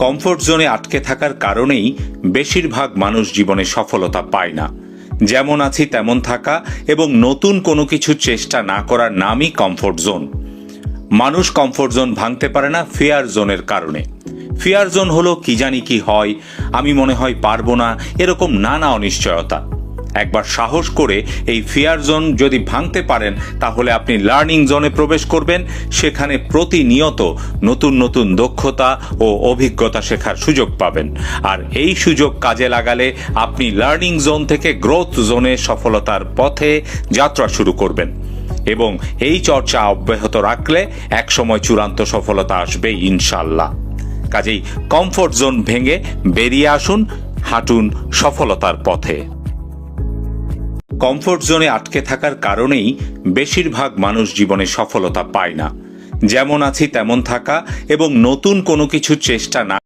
Comfort জোনে আটকে থাকার কারণেই বেশিরভাগ মানুষ জীবনে সফলতা পায় না। যেমন আছি তেমন থাকা এবং নতুন কোনো কিছু চেষ্টা না করার নামই কমফোর্ট জোন। মানুষ কমফোর্ট জোন ভাঙতে পারে না ফিয়ার জোনের কারণে। ফিয়ার জোন হলো কি জানি কি হয়, আমি মনে হয় পারবো না, এরকম নানা অনিশ্চয়তা। একবার সাহস করে এই ফিয়ার জোন যদি ভাঙতে পারেন তাহলে আপনি লার্নিং জোনে প্রবেশ করবেন। সেখানে প্রতিনিয়ত নতুন নতুন দক্ষতা ও অভিজ্ঞতা শেখার সুযোগ পাবেন। আর এই সুযোগ কাজে লাগালে আপনি লার্নিং জোন থেকে গ্রোথ জোনে সফলতার পথে যাত্রা শুরু করবেন এবং এই চর্চা অব্যাহত রাখলে একসময় চূড়ান্ত সফলতা আসবেই ইনশাল্লাহ। কাজেই কমফোর্ট জোন ভেঙে বেরিয়ে আসুন, হাঁটুন সফলতার পথে। কমফোর্ট জোনে আটকে থাকার কারণেই বেশিরভাগ মানুষ জীবনে সফলতা পায় না। যেমন আছি তেমন থাকা এবং নতুন কোনো কিছু চেষ্টা না